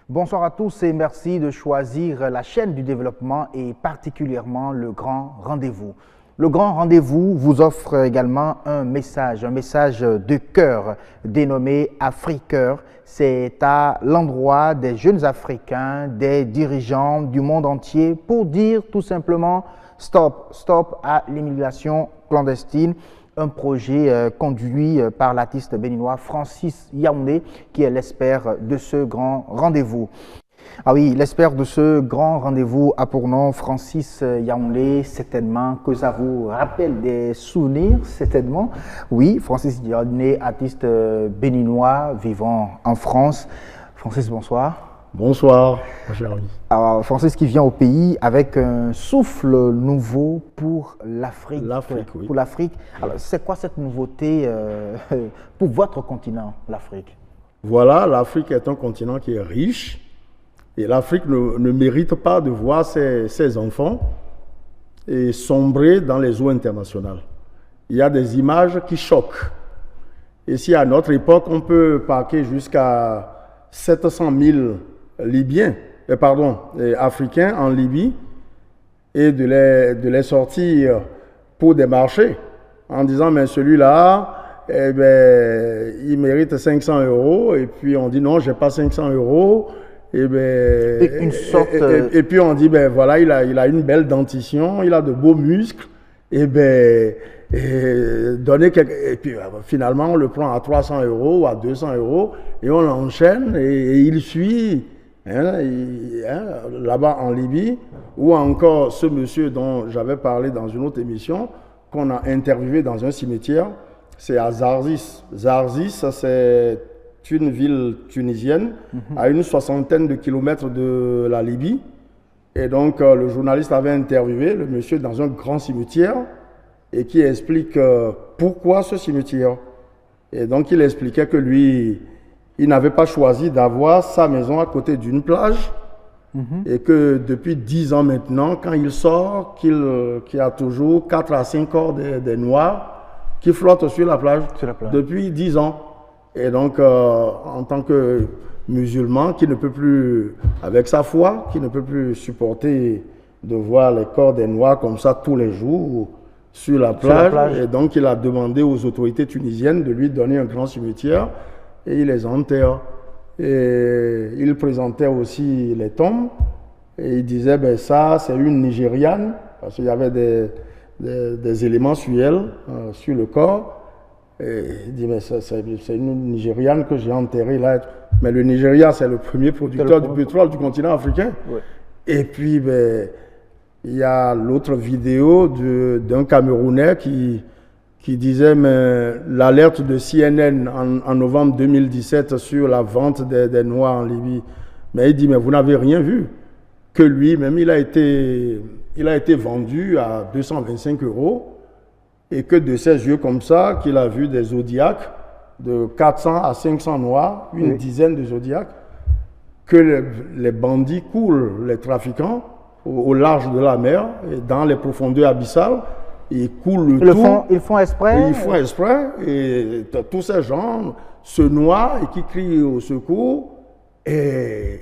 Bonsoir à tous et merci de choisir la chaîne du développement et particulièrement le Grand Rendez-vous. Le Grand Rendez-vous vous offre également un message de cœur dénommé Africœur. C'est à l'endroit des jeunes Africains, des dirigeants du monde entier pour dire tout simplement stop à l'immigration clandestine. Un projet conduit par l'artiste béninois Francis Yaoundé, qui est l'expert de ce grand rendez-vous. Ah oui, l'expert de ce grand rendez-vous a pour nom Francis Yaoundé, certainement que ça vous rappelle des souvenirs, certainement. Oui, Francis Yaoundé, artiste béninois vivant en France. Francis, bonsoir. Bonsoir, mon cher ami. Alors, Francis qui vient au pays avec un souffle nouveau pour l'Afrique. Oui. Pour l'Afrique. Alors, c'est quoi cette nouveauté pour votre continent, l'Afrique? Voilà, l'Afrique est un continent qui est riche et l'Afrique ne mérite pas de voir ses enfants et sombrer dans les eaux internationales. Il y a des images qui choquent. Et si à notre époque, on peut parquer jusqu'à 700 000 Africains en Libye et de les sortir pour des marchés en disant mais celui-là, il mérite 500 € et puis on dit non, j'ai pas 500 €. Et puis on dit voilà, il a une belle dentition, il a de beaux muscles, et puis finalement on le prend à 300 € ou à 200 € et on l'enchaîne et il suit là-bas en Libye, ou encore ce monsieur dont j'avais parlé dans une autre émission qu'on a interviewé dans un cimetière, c'est à Zarzis. Zarzis, c'est une ville tunisienne à une 60aine de kilomètres de la Libye, et donc le journaliste avait interviewé le monsieur dans un grand cimetière et qui explique pourquoi ce cimetière. Et donc il expliquait que lui, il n'avait pas choisi d'avoir sa maison à côté d'une plage et que depuis 10 ans maintenant, quand il sort, qu'il y a toujours 4 à 5 corps des Noirs qui flottent sur la plage depuis 10 ans. Et donc, en tant que musulman qui ne peut plus, avec sa foi, qui ne peut plus supporter de voir les corps des Noirs comme ça tous les jours sur la plage. Et donc, il a demandé aux autorités tunisiennes de lui donner un grand cimetière et il les enterre. Et il présentait aussi les tombes et il disait ça c'est une Nigériane, parce qu'il y avait des éléments sur elle, sur le corps. Et il dit mais c'est une Nigériane que j'ai enterrée là. Mais le Nigeria, c'est le premier producteur du pétrole du continent africain. Ouais. Et puis il y a l'autre vidéo d'un Camerounais qui disait l'alerte de CNN en novembre 2017 sur la vente des Noirs en Libye. Mais il dit mais vous n'avez rien vu, que lui-même il a été vendu à 225 € et que de ses yeux comme ça qu'il a vu des Zodiacs de 400 à 500 Noirs, une dizaine de Zodiacs, que les bandits coulent, les trafiquants au large de la mer et dans les profondeurs abyssales. Ils coulent tout. Ils font exprès. Ils font exprès. Et tous ces gens se noient et qui crient au secours. Et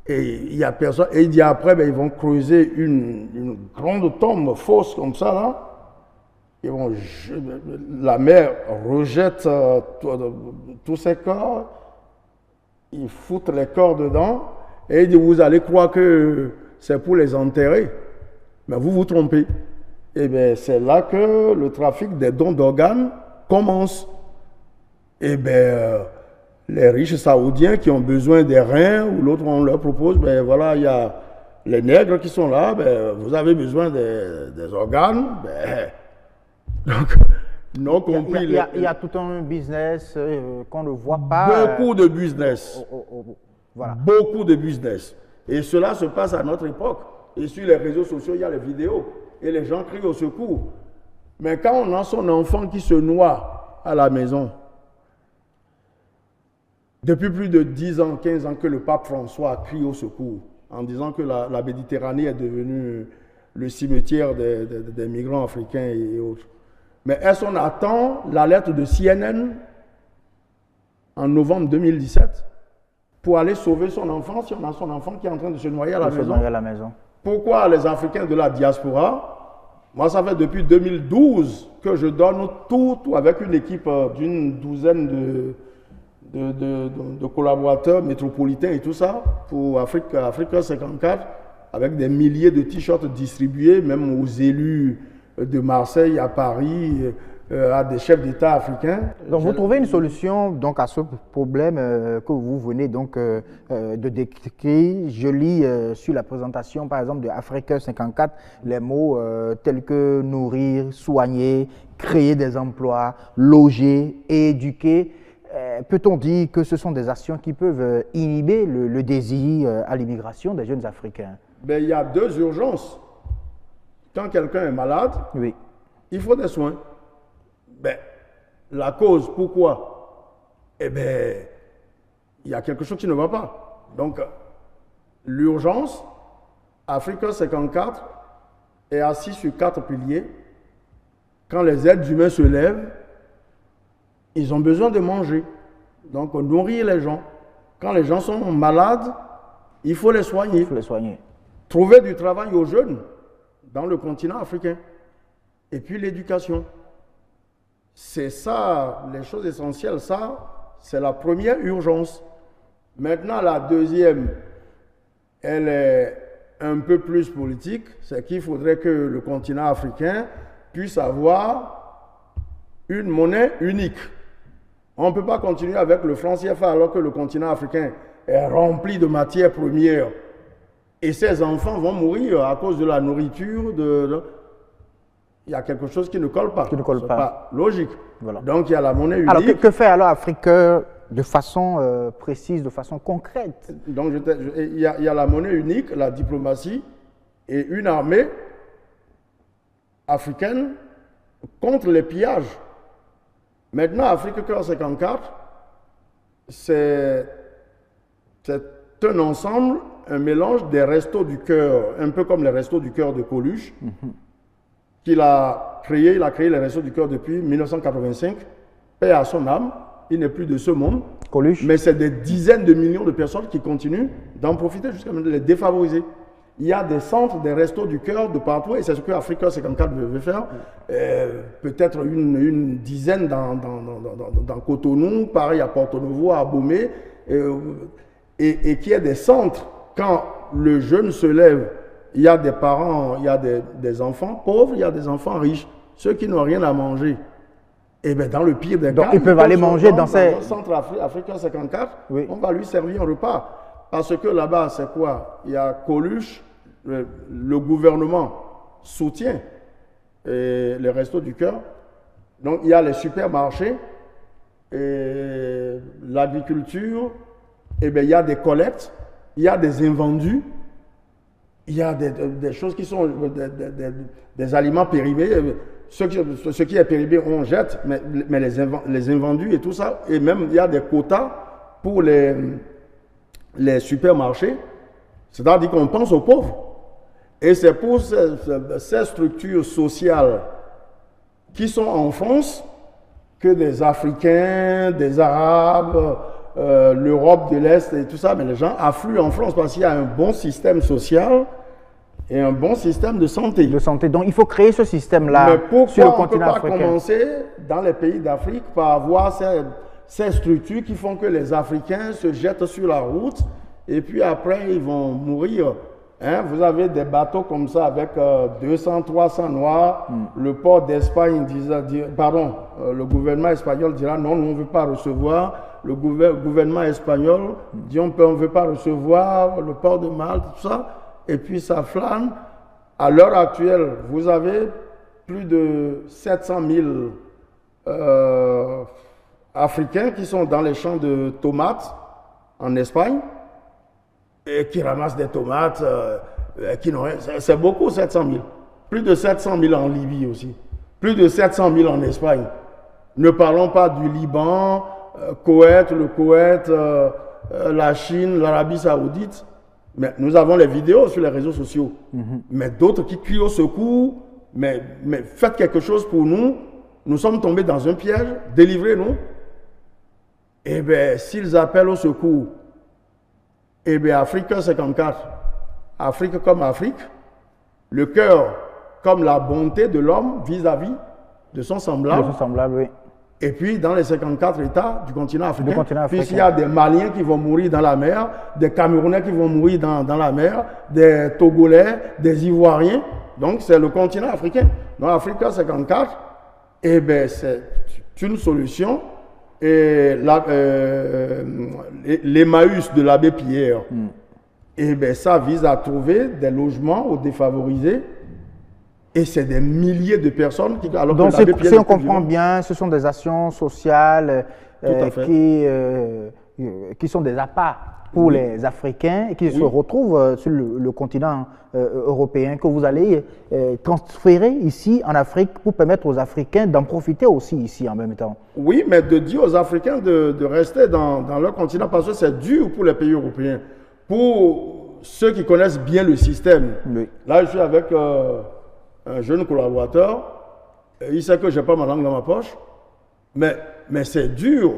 il y a personne. Et il dit après, ils vont creuser une grande tombe fausse comme ça là. Et la mer rejette tous ces corps. Ils foutent les corps dedans. Et il dit vous allez croire que c'est pour les enterrer. Mais vous vous trompez. Et c'est là que le trafic des dons d'organes commence. Et les riches saoudiens qui ont besoin des reins, ou l'autre on leur propose, voilà, il y a les nègres qui sont là, vous avez besoin des organes. Donc, non compris. Il y a tout un business qu'on ne voit pas. Beaucoup de business. Voilà. Beaucoup de business. Et cela se passe à notre époque. Et sur les réseaux sociaux, il y a les vidéos. Et les gens crient au secours. Mais quand on a son enfant qui se noie à la maison, depuis plus de 10 ans, 15 ans que le pape François crie au secours, en disant que la Méditerranée est devenue le cimetière des migrants africains et autres. Mais est-ce qu'on attend l'alerte de CNN en novembre 2017 pour aller sauver son enfant si on a son enfant qui est en train de se noyer à la Se maison. noyer à la maison. Pourquoi les Africains de la diaspora? Moi, ça fait depuis 2012 que je donne tout avec une équipe d'une douzaine de collaborateurs métropolitains et tout ça pour Africa 54, avec des milliers de t-shirts distribués, même aux élus de Marseille, à Paris, à des chefs d'État africains. Donc vous trouvez une solution donc, à ce problème que vous venez donc, de décrire. Je lis sur la présentation par exemple de Africa 54 les mots tels que nourrir, soigner, créer des emplois, loger et éduquer. Peut-on dire que ce sont des actions qui peuvent inhiber le désir à l'immigration des jeunes Africains? Ben, il y a deux urgences. Quand quelqu'un est malade, Oui. il faut des soins. Ben, la cause, pourquoi? Eh bien, il y a quelque chose qui ne va pas. Donc, l'urgence, Africa 54 est assis sur 4 piliers. Quand les êtres humains se lèvent, ils ont besoin de manger. Donc, nourrir les gens. Quand les gens sont malades, il faut les soigner. Il faut les soigner. Trouver du travail aux jeunes dans le continent africain. Et puis l'éducation. C'est ça, les choses essentielles, ça, c'est la première urgence. Maintenant, la deuxième, elle est un peu plus politique, c'est qu'il faudrait que le continent africain puisse avoir une monnaie unique. On ne peut pas continuer avec le franc CFA alors que le continent africain est rempli de matières premières et ses enfants vont mourir à cause de la nourriture, il y a quelque chose qui ne colle pas. Qui ne colle C'est pas. logique. Voilà. Donc il y a la monnaie unique. Alors que fait alors Africa de façon précise, de façon concrète? Donc il y a la monnaie unique, la diplomatie et une armée africaine contre les pillages. Maintenant, Africa 54, c'est un ensemble, un mélange des restos du cœur, un peu comme les restos du cœur de Coluche, qu'il a créé. Il a créé les restos du cœur depuis 1985. Paix à son âme, il n'est plus de ce monde. Coluche. Mais c'est des dizaines de millions de personnes qui continuent d'en profiter jusqu'à maintenant, les défavoriser. Il y a des centres, des restos du cœur de partout, et c'est ce que Africa 54 veut faire. Peut-être une dizaine dans Cotonou, pareil à Porto Novo, à Abomey, et qu'il y ait des centres. Quand le jeune se lève, il y a des parents, il y a des enfants pauvres, il y a des enfants riches, ceux qui n'ont rien à manger. Et bien dans le pire des cas, ils peuvent aller manger dans ces centres Africa 54, oui. On va lui servir un repas. Parce que là-bas, c'est quoi? Il y a Coluche, le gouvernement soutient les restos du cœur. Donc il y a les supermarchés, l'agriculture, et bien il y a des collectes, il y a des invendus, il y a des choses qui sont des aliments périmés. Ce qui est périmé, on jette, mais les invendus et tout ça, et même il y a des quotas pour les supermarchés, c'est-à-dire qu'on pense aux pauvres. Et c'est pour ces structures sociales qui sont en France que des Africains, des Arabes, l'Europe de l'Est et tout ça, mais les gens affluent en France parce qu'il y a un bon système social et un bon système de santé. Donc il faut créer ce système-là sur le continent africain. On ne peut pas commencer dans les pays d'Afrique par avoir ces structures qui font que les Africains se jettent sur la route et puis après ils vont mourir. Hein, vous avez des bateaux comme ça avec 200, 300 noirs. Le port d'Espagne le gouvernement espagnol dira non, on ne veut pas recevoir. Le gouvernement espagnol dit on ne veut pas recevoir. Le port de Malte, tout ça. Et puis ça flâne. À l'heure actuelle, vous avez plus de 700 000 Africains qui sont dans les champs de tomates en Espagne. Et qui ramassent des tomates, c'est beaucoup, 700 000. Plus de 700 000 en Libye aussi. Plus de 700 000 en Espagne. Ne parlons pas du Liban, le Koweït, la Chine, l'Arabie Saoudite. Mais nous avons les vidéos sur les réseaux sociaux. Mais d'autres qui crient au secours, mais faites quelque chose pour nous. Nous sommes tombés dans un piège, délivrez-nous. Eh bien, s'ils appellent au secours, Eh bien, Afrique 54, Afrique comme Afrique, le cœur comme la bonté de l'homme vis-à-vis de son semblable. De son semblable, oui. Et puis, dans les 54 États du continent africain, africain. puisqu'il y a des Maliens qui vont mourir dans la mer, des Camerounais qui vont mourir dans la mer, des Togolais, des Ivoiriens. Donc, c'est le continent africain. Donc, Afrique 54, eh bien, c'est une solution. Et l'Emmaüs de l'abbé Pierre, eh bien, ça vise à trouver des logements aux défavorisés. Et c'est des milliers de personnes qui... Alors donc, si on comprend bien, ce sont des actions sociales qui sont des appâts pour les Africains et qui se retrouvent sur le continent européen, que vous allez transférer ici en Afrique pour permettre aux Africains d'en profiter aussi ici en même temps. Oui, mais de dire aux Africains de rester dans leur continent parce que c'est dur pour les pays européens. Pour ceux qui connaissent bien le système. Oui. Là, je suis avec... un jeune collaborateur, il sait que je n'ai pas ma langue dans ma poche, mais c'est dur.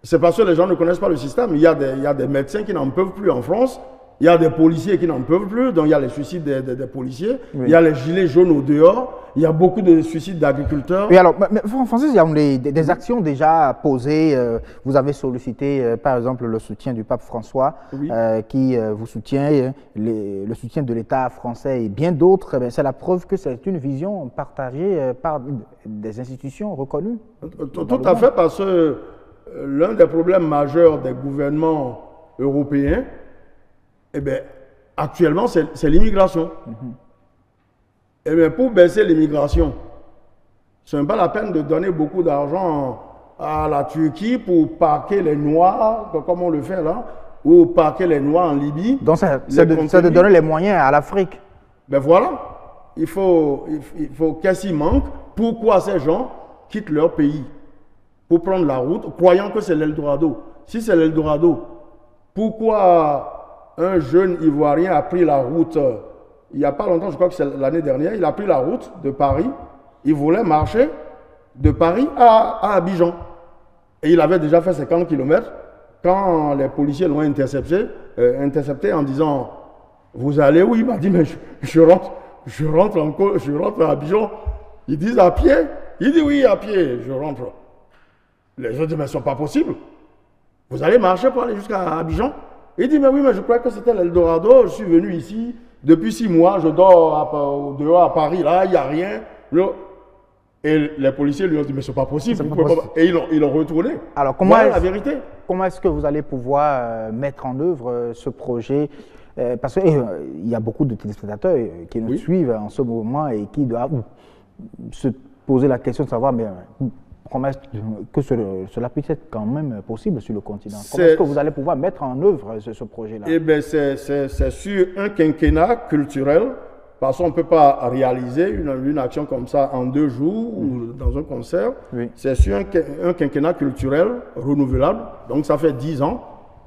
C'est parce que les gens ne connaissent pas le système. Il y a des médecins qui n'en peuvent plus en France, il y a des policiers qui n'en peuvent plus, donc il y a les suicides des policiers, il y a les gilets jaunes au dehors, il y a beaucoup de suicides d'agriculteurs. Oui, alors, Francis, il y a des actions déjà posées. Vous avez sollicité, par exemple, le soutien du pape François, qui vous soutient, le soutien de l'État français et bien d'autres. C'est la preuve que c'est une vision partagée par des institutions reconnues. Tout à fait, parce que l'un des problèmes majeurs des gouvernements européens, eh bien, actuellement, c'est l'immigration. Eh bien, pour baisser l'immigration, ce n'est pas la peine de donner beaucoup d'argent à la Turquie pour parquer les Noirs, comme on le fait là, ou parquer les Noirs en Libye. Donc, c'est de donner les moyens à l'Afrique. Ben voilà, il faut qu'est-ce qui manque. Pourquoi ces gens quittent leur pays pour prendre la route, croyant que c'est l'Eldorado? Si c'est l'Eldorado, pourquoi un jeune Ivoirien a pris la route, il n'y a pas longtemps, je crois que c'est l'année dernière, il a pris la route de Paris, il voulait marcher de Paris à Abidjan. Et il avait déjà fait 50 km quand les policiers l'ont intercepté en disant « Vous allez où ?» Il m'a dit « Mais je rentre à Abidjan. » Ils disent « À pied ?» Il dit « Oui, à pied, je rentre. » Les autres disent « Mais ce n'est pas possible. Vous allez marcher pour aller jusqu'à Abidjan ?» Il dit, mais oui, mais je crois que c'était l'Eldorado, je suis venu ici, depuis 6 mois, je dors dehors à Paris, là, il n'y a rien. Et les policiers lui ont dit, mais ce n'est pas possible. Et ils l'ont retourné. Alors, voilà la vérité. Comment est-ce que vous allez pouvoir mettre en œuvre ce projet? Parce qu'il y a beaucoup de téléspectateurs qui nous suivent en ce moment et qui doivent se poser la question de savoir, mais promesse que cela puisse être quand même possible sur le continent. Comment est-ce que vous allez pouvoir mettre en œuvre ce projet-là? Eh bien, c'est sur un quinquennat culturel, parce qu'on ne peut pas réaliser une action comme ça en 2 jours ou dans un concert. C'est sur un quinquennat culturel renouvelable, donc ça fait 10 ans,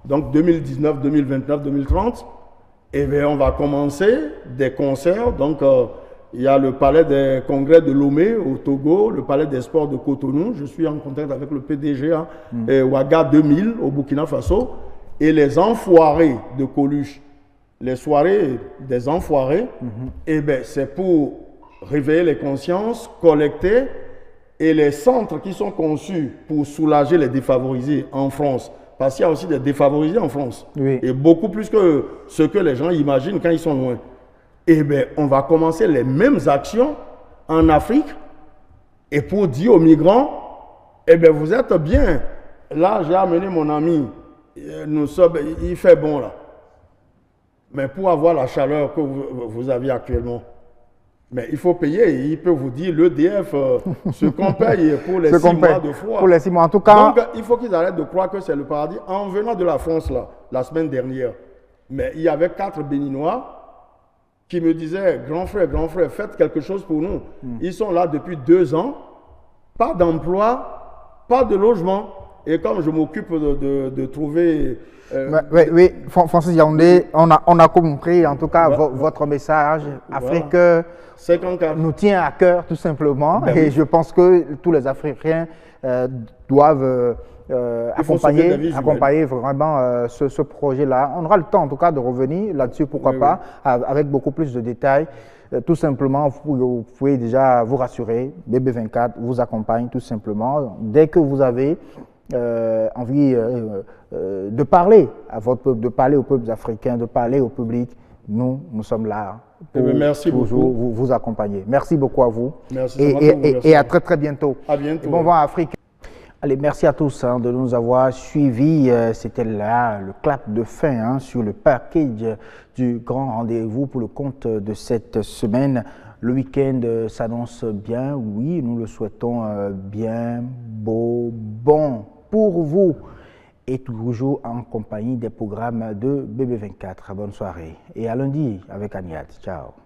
donc 2019, 2029, 2030. Eh bien, on va commencer des concerts, donc il y a le palais des congrès de Lomé au Togo, le palais des sports de Cotonou. Je suis en contact avec le PDG, et Ouaga 2000 au Burkina Faso. Et les enfoirés de Coluche, les soirées des enfoirés, eh bien, c'est pour réveiller les consciences, collecter. Et les centres qui sont conçus pour soulager les défavorisés en France, parce qu'il y a aussi des défavorisés en France, et beaucoup plus que ce que les gens imaginent quand ils sont loin. Eh bien, on va commencer les mêmes actions en Afrique et pour dire aux migrants, eh bien, vous êtes bien. Là, j'ai amené mon ami, il fait bon là. Mais pour avoir la chaleur que vous avez actuellement, mais il faut payer. Il peut vous dire, l'EDF, ce qu'on paye pour les 6 mois de froid. Pour les 6 mois, en tout cas. Donc, il faut qu'ils arrêtent de croire que c'est le paradis. En venant de la France, là, la semaine dernière, mais il y avait 4 Béninois qui me disaient, grand frère, faites quelque chose pour nous. Ils sont là depuis 2 ans, pas d'emploi, pas de logement. Et comme je m'occupe de trouver... oui, Francis Yaoundé, on a compris en tout cas votre message. Afrique nous tient à cœur tout simplement. Et je pense que tous les Africains doivent sauver des vies accompagner vraiment ce projet-là. On aura le temps en tout cas de revenir là-dessus, pourquoi pas, avec beaucoup plus de détails. Tout simplement, vous pouvez déjà vous rassurer, BB24 vous accompagne tout simplement. Dès que vous avez envie de parler à votre peuple, de parler aux peuples africains, de parler au public, nous sommes là pour toujours vous accompagner. Merci beaucoup à vous. Merci, et à très très bientôt. À bientôt. Et bon vent à Afrique. Allez, merci à tous de nous avoir suivis. C'était là le clap de fin sur le package du grand rendez-vous pour le compte de cette semaine. Le week-end s'annonce bien, oui, nous le souhaitons bien, beau, bon pour vous. Et toujours en compagnie des programmes de BB24. Bonne soirée et à lundi avec Agnat. Ciao.